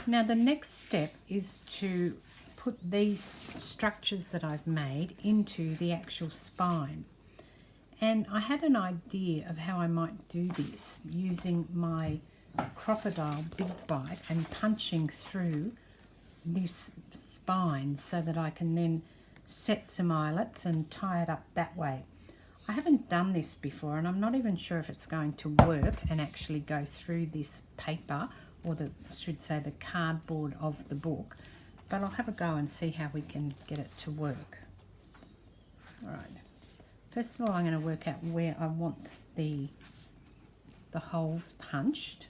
Now the next step is to put these structures that I've made into the actual spine. And I had an idea of how I might do this using my crocodile big bite and punching through this spine so that I can then set some eyelets and tie it up that way. I haven't done this before, and I'm not even sure if it's going to work and actually go through this paper, or I should say the cardboard of the book, but I'll have a go and see how we can get it to work. All right. First of all, I'm going to work out where I want the holes punched,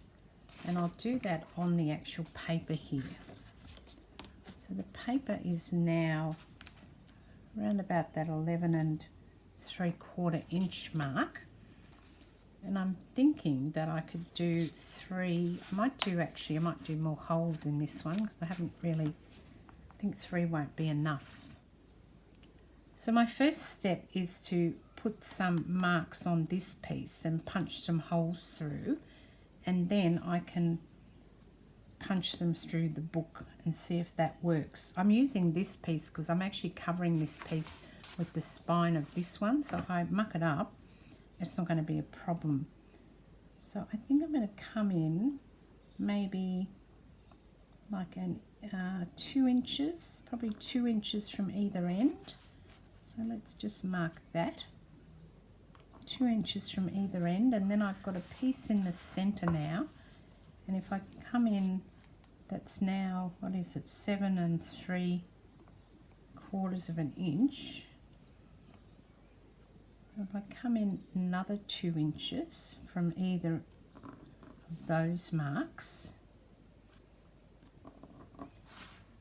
and I'll do that on the actual paper here. So the paper is now around about that 11 3/4 inch mark, and I'm thinking that I could do 3. I might do more holes in this one because I think 3 won't be enough. So my first step is to put some marks on this piece and punch some holes through, and then I can punch them through the book and see if that works. I'm using this piece because I'm actually covering this piece with the spine of this one, so if I muck it up, it's not going to be a problem. So I think I'm going to come in maybe like 2 inches, probably 2 inches from either end. So let's just mark that, 2 inches from either end, and then I've got a piece in the center now, and if I come in, that's now, 7 3/4 inch. If I come in another 2 inches from either of those marks,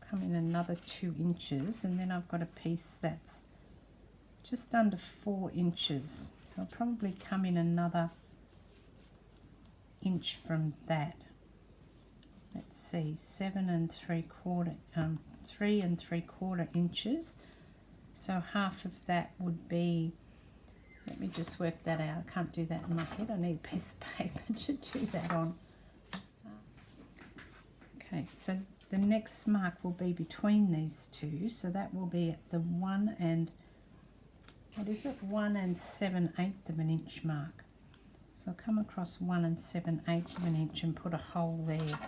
come in another 2 inches, and then I've got a piece that's just under 4 inches. So I'll probably come in another inch from that. Let's see, 3 3/4 inches. So half of that would be, let me just work that out. I can't do that in my head. I need a piece of paper to do that on. Okay, so the next mark will be between these two. So that will be at the 1 and 7/8 inch mark. So I'll come across 1 7/8 inch and put a hole there.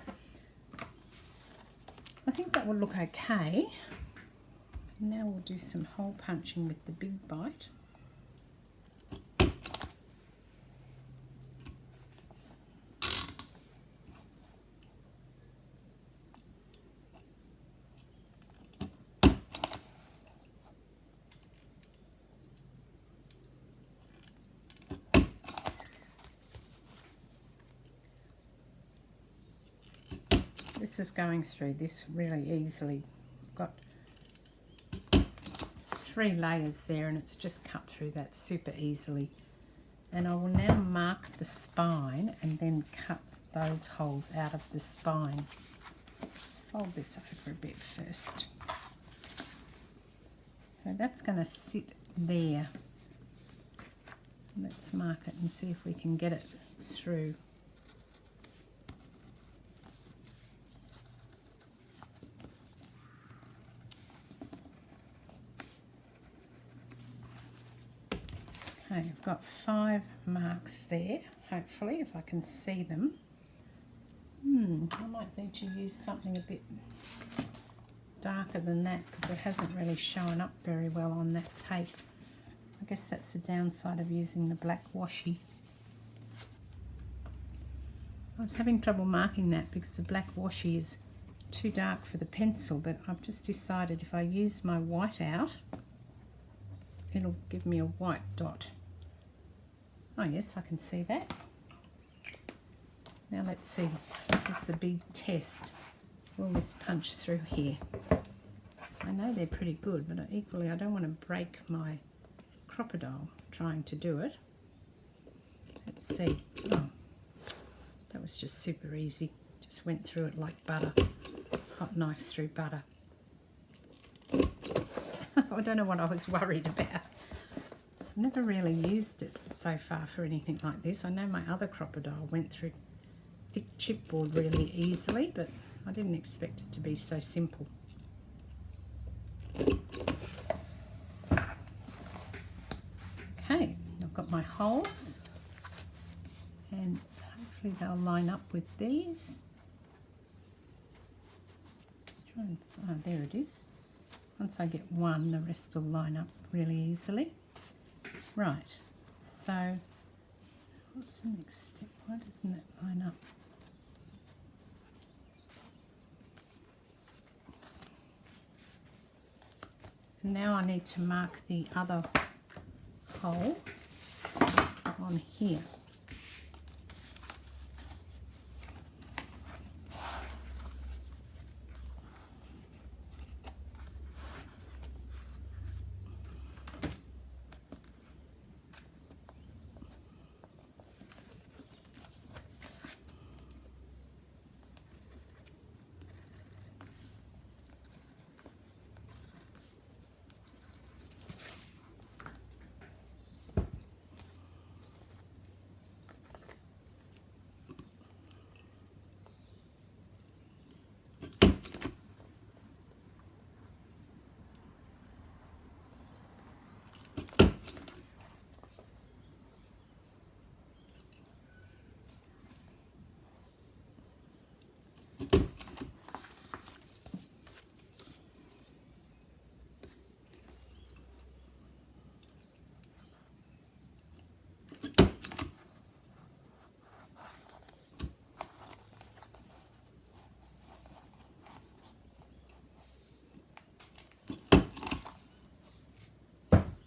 I think that will look okay. Now we'll do some hole punching with the big bite. This is going through this really easily. Got 3 layers there, and it's just cut through that super easily. And I will now mark the spine and then cut those holes out of the spine. Let's fold this over a bit first. So that's going to sit there. Let's mark it and see if we can get it through. Okay, I've got 5 marks there, hopefully, if I can see them. I might need to use something a bit darker than that because it hasn't really shown up very well on that tape. I guess that's the downside of using the black washi. I was having trouble marking that because the black washi is too dark for the pencil, but I've just decided if I use my white out, it'll give me a white dot. Oh yes, I can see that. Now let's see, this is the big test. Will this punch through here? I know they're pretty good, but equally I don't want to break my crocodile trying to do it. Let's see. Oh, that was just super easy. Just went through it like butter. Hot knife through butter. I don't know what I was worried about. I've never really used it so far for anything like this. I know my other crocodile went through thick chipboard really easily, but I didn't expect it to be so simple. Okay, I've got my holes, and hopefully they'll line up with these. Let's try and, oh, there it is. Once I get one, the rest will line up really easily. Right, so what's the next step? Why doesn't it line up? Now I need to mark the other hole on here.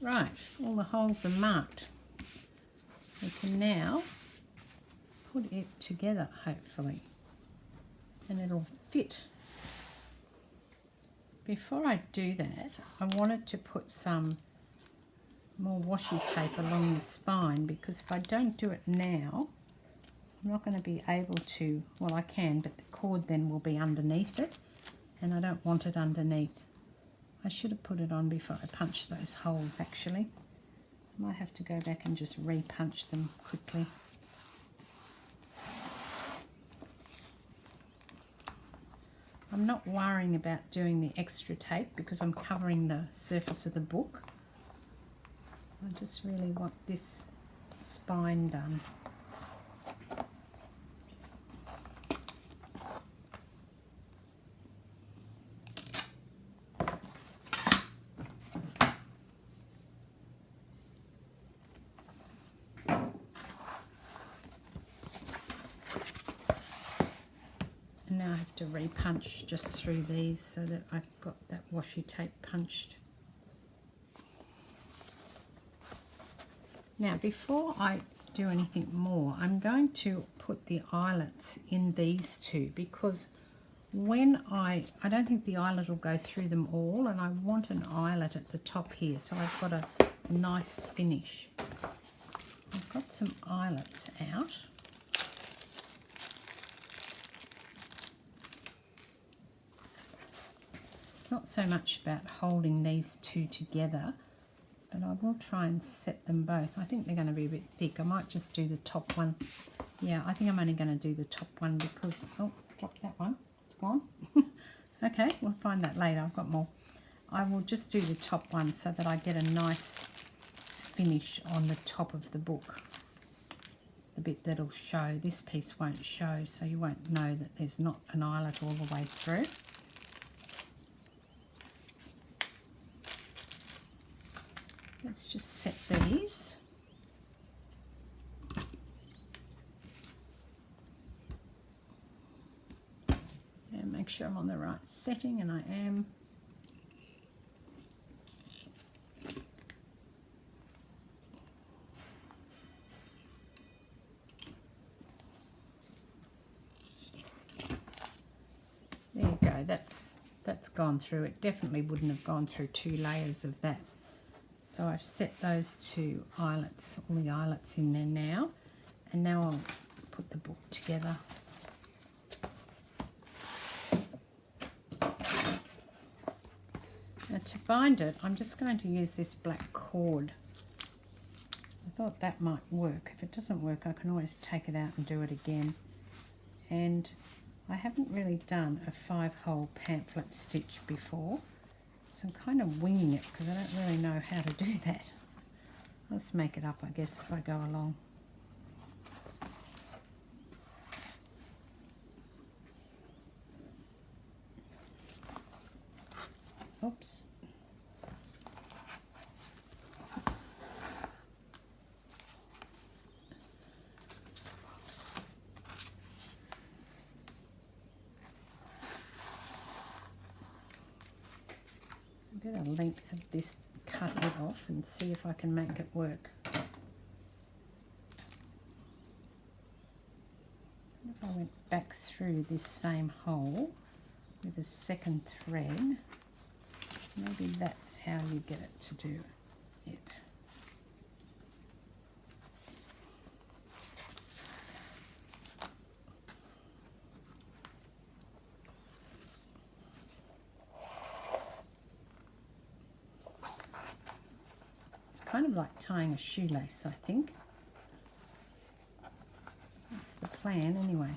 Right, all the holes are marked. We can now put it together, hopefully, and it'll fit. Before I do that, I wanted to put some more washi tape along the spine, because if I don't do it now, I'm not going to be able to, well, I can, but the cord then will be underneath it, and I don't want it underneath. I should have put it on before I punched those holes, actually. I might have to go back and just re-punch them quickly. I'm not worrying about doing the extra tape because I'm covering the surface of the book. I just really want this spine done. Now I have to re-punch just through these so that I've got that washi tape punched. Now before I do anything more, I'm going to put the eyelets in these two, because when I don't think the eyelet will go through them all, and I want an eyelet at the top here, so I've got a nice finish. I've got some eyelets out. Not so much about holding these two together, but I will try and set them both. I think they're going to be a bit thick. I might just do the top one. Yeah, I think I'm only going to do the top one because, oh, dropped that one. It's gone. Okay, we'll find that later. I've got more. I will just do the top one so that I get a nice finish on the top of the book. The bit that'll show. This piece won't show, so you won't know that there's not an eyelet all the way through. Let's just set these. And make sure I'm on the right setting, and I am. There you go, that's gone through. It definitely wouldn't have gone through 2 layers of that. So I've set those 2 eyelets, all the eyelets in there now, and now I'll put the book together. Now to bind it, I'm just going to use this black cord. I thought that might work. If it doesn't work, I can always take it out and do it again. And I haven't really done a 5-hole pamphlet stitch before, so I'm kind of winging it because I don't really know how to do that. I'll just make it up, I guess, as I go along. Oops. Get a length of this, cut it off and see if I can make it work. If I went back through this same hole with a second thread, maybe that's how you get it to do it. Kind of like tying a shoelace, I think. That's the plan anyway.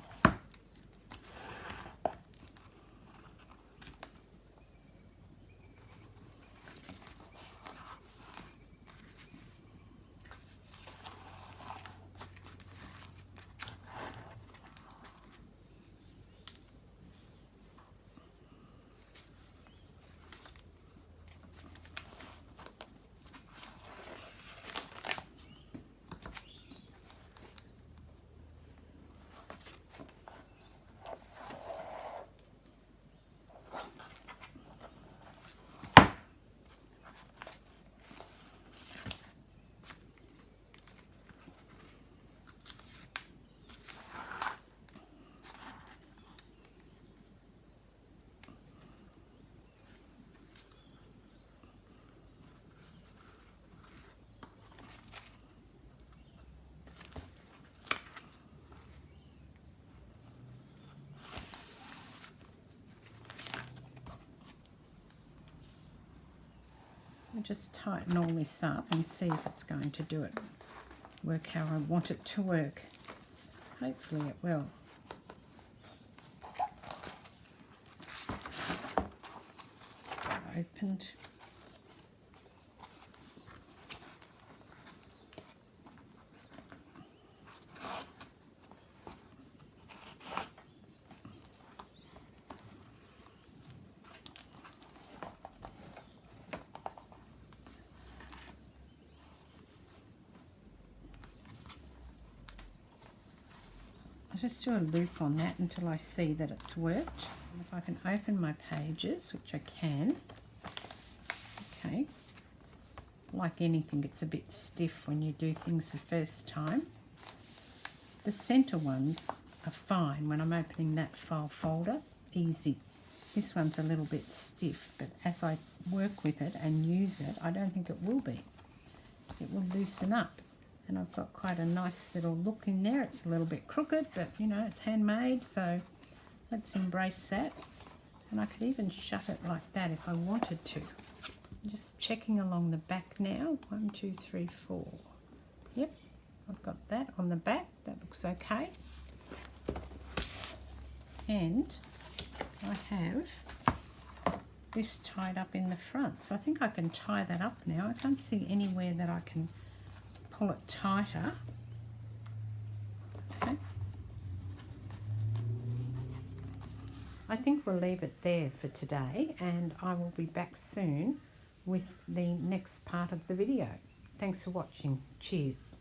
I'll just tighten all this up and see if it's going to do it, work how I want it to work. Hopefully it will. Opened. I'll just do a loop on that until I see that it's worked. And if I can open my pages, which I can, okay, like anything, it's a bit stiff when you do things the first time. The centre ones are fine when I'm opening that file folder, easy. This one's a little bit stiff, but as I work with it and use it, I don't think it will be. It will loosen up. And I've got quite a nice little look in there. It's a little bit crooked, but you know, it's handmade, so let's embrace that. And I could even shut it like that if I wanted to. I'm just checking along the back now. 1, 2, 3, 4. Yep, I've got that on the back. That looks okay. And I have this tied up in the front. So I think I can tie that up now. I can't see anywhere that I can pull it tighter. Okay. I think we'll leave it there for today, and I will be back soon with the next part of the video. Thanks for watching. Cheers.